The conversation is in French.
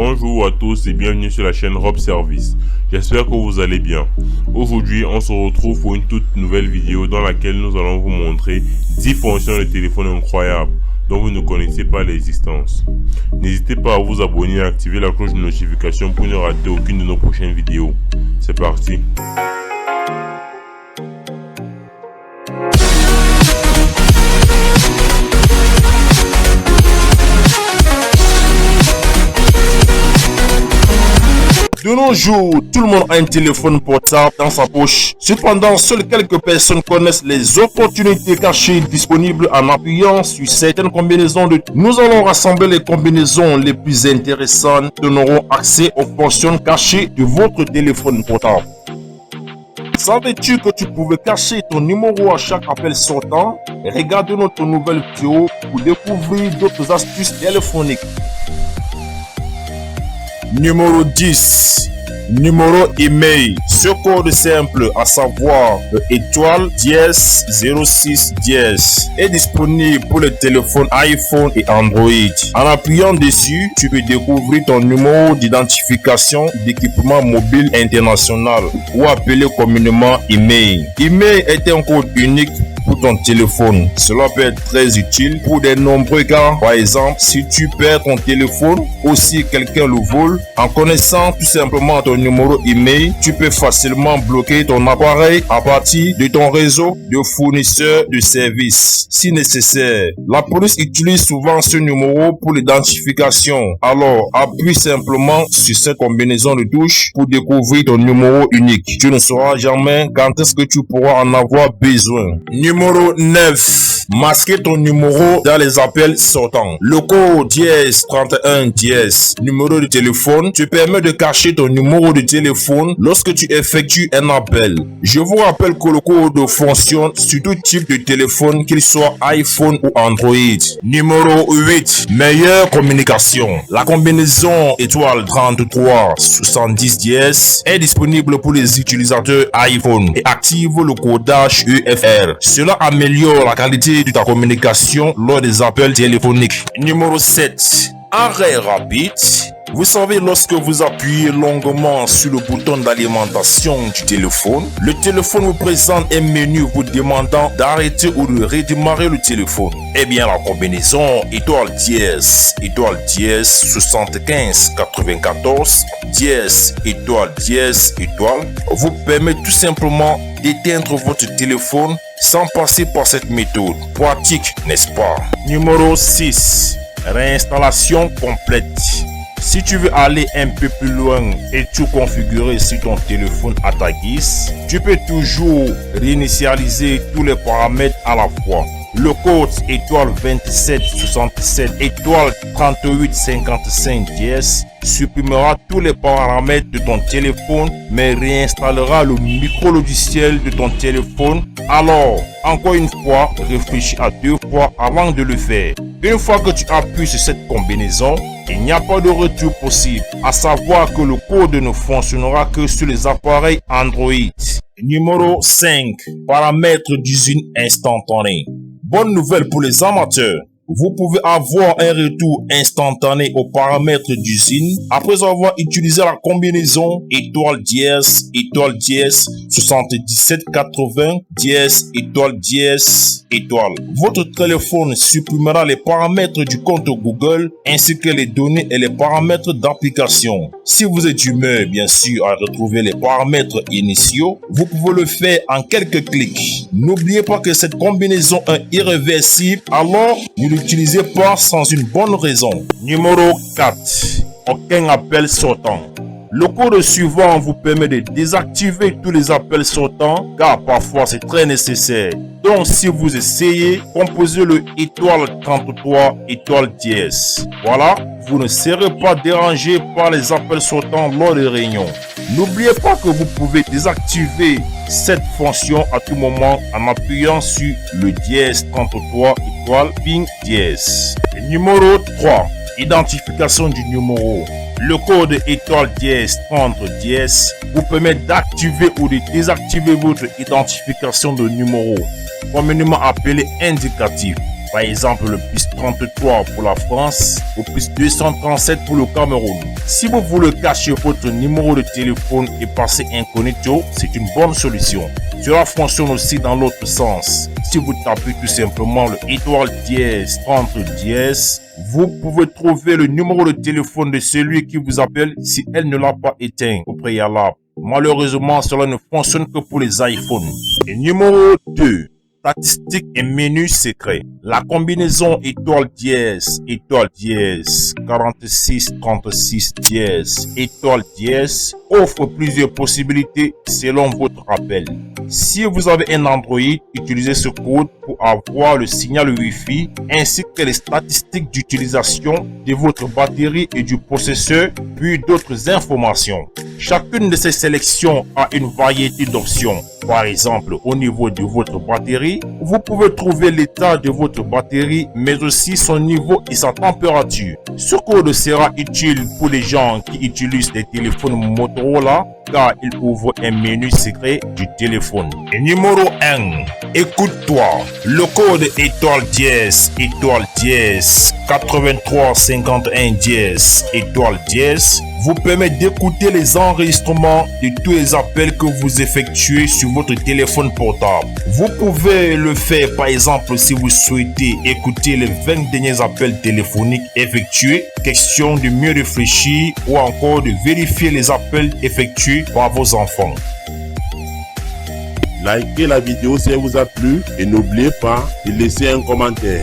Bonjour à tous et bienvenue sur la chaîne Rob Service. J'espère que vous allez bien. Aujourd'hui, on se retrouve pour une toute nouvelle vidéo dans laquelle nous allons vous montrer 10 fonctions de téléphone incroyables dont vous ne connaissez pas l'existence. N'hésitez pas à vous abonner et à activer la cloche de notification pour ne rater aucune de nos prochaines vidéos. C'est parti. De nos jours, tout le monde a un téléphone portable dans sa poche. Cependant, seules quelques personnes connaissent les opportunités cachées disponibles en appuyant sur certaines combinaisons de... Nous allons rassembler les combinaisons les plus intéressantes et nous aurons accès aux fonctions cachées de votre téléphone portable. Savais-tu que tu pouvais cacher ton numéro à chaque appel sortant? Regarde notre nouvelle vidéo pour découvrir d'autres astuces téléphoniques. Numéro 10. Numéro email. Ce code simple, à savoir étoile dièse 06 dièse, est disponible pour les téléphones iPhone et Android. En appuyant dessus, tu peux découvrir ton numéro d'identification d'équipement mobile international ou appelé communément email. Email est un code unique pour ton téléphone. Cela peut être très utile pour de nombreux cas. Par exemple, si tu perds ton téléphone ou si quelqu'un le vole, en connaissant tout simplement ton numéro email, tu peux facilement bloquer ton appareil à partir de ton réseau de fournisseurs de services si nécessaire. La police utilise souvent ce numéro pour l'identification. Alors, appuie simplement sur cette combinaison de touches pour découvrir ton numéro unique. Tu ne sauras jamais quand est-ce que tu pourras en avoir besoin. Numéro 9. Masquer ton numéro dans les appels sortants. Le code dièse 31 dièse, numéro de téléphone, te permet de cacher ton numéro de téléphone lorsque tu effectues un appel. Je vous rappelle que le code fonctionne sur tout type de téléphone, qu'il soit iPhone ou Android. Numéro 8. Meilleure communication. La combinaison étoile 33 70 dièse est disponible pour les utilisateurs iPhone et active le codage UFR. Cela améliore la qualité de ta communication lors des appels téléphoniques. Numéro 7. Arrêt rapide. Vous savez, lorsque vous appuyez longuement sur le bouton d'alimentation du téléphone, le téléphone vous présente un menu vous demandant d'arrêter ou de redémarrer le téléphone. Eh bien, la combinaison étoile dièse 75 94 dièse étoile vous permet tout simplement d'éteindre votre téléphone sans passer par cette méthode. Pratique, n'est-ce pas? Numéro 6. Réinstallation complète. Si tu veux aller un peu plus loin et tout configurer sur ton téléphone à ta guise, tu peux toujours réinitialiser tous les paramètres à la fois. Le code étoile 27 67 étoile 38 55 dièse supprimera tous les paramètres de ton téléphone mais réinstallera le micro-logiciel de ton téléphone. Alors, encore une fois, réfléchis à 2 fois avant de le faire. Une fois que tu appuies sur cette combinaison, il n'y a pas de retour possible, à savoir que le code ne fonctionnera que sur les appareils Android. Numéro 5. Paramètres d'usine instantanée. Bonne nouvelle pour les amateurs. Vous pouvez avoir un retour instantané aux paramètres d'usine après avoir utilisé la combinaison étoile dièse 77 80 dièse étoile. Votre téléphone supprimera les paramètres du compte Google ainsi que les données et les paramètres d'application. Si vous êtes d'humeur, bien sûr, à retrouver les paramètres initiaux, vous pouvez le faire en quelques clics. N'oubliez pas que cette combinaison est irréversible, alors ne l'utilisez pas sans une bonne raison. Numéro 4. Aucun appel sortant. Le code suivant vous permet de désactiver tous les appels sortants car parfois c'est très nécessaire. Donc si vous essayez, composez le étoile 33 étoile dièse. Voilà, vous ne serez pas dérangé par les appels sortants lors des réunions. N'oubliez pas que vous pouvez désactiver cette fonction à tout moment en appuyant sur le dièse 33 étoile ping dièse. Numéro 3. Identification du numéro. Le code étoile dièse 30 dièse vous permet d'activer ou de désactiver votre identification de numéro, communément appelé indicatif. Par exemple, le plus 33 pour la France ou plus 237 pour le Cameroun. Si vous voulez cacher votre numéro de téléphone et passer incognito, c'est une bonne solution. Cela fonctionne aussi dans l'autre sens. Si vous tapez tout simplement le étoile dièse 30 dièse, vous pouvez trouver le numéro de téléphone de celui qui vous appelle si elle ne l'a pas éteint au préalable. Malheureusement, cela ne fonctionne que pour les iPhones. Et numéro 2. Statistiques et menu secret. La combinaison étoile dièse 46 36 dièse étoile dièse offre plusieurs possibilités selon votre appel. Si vous avez un Android, utilisez ce code pour avoir le signal Wi-Fi ainsi que les statistiques d'utilisation de votre batterie et du processeur, puis d'autres informations. Chacune de ces sélections a une variété d'options. Par exemple, au niveau de votre batterie, vous pouvez trouver l'état de votre batterie, mais aussi son niveau et sa température. Ce code sera utile pour les gens qui utilisent des téléphones Motorola, car il ouvre un menu secret du téléphone. Et numéro 1. Écoute-toi. Le code étoile dièse 83 51 dièse étoile dièse vous permet d'écouter les enregistrements de tous les appels que vous effectuez sur votre téléphone portable. Vous pouvez le faire par exemple si vous souhaitez écouter les 20 derniers appels téléphoniques effectués, question de mieux réfléchir ou encore de vérifier les appels effectués par vos enfants. Likez la vidéo si elle vous a plu et n'oubliez pas de laisser un commentaire.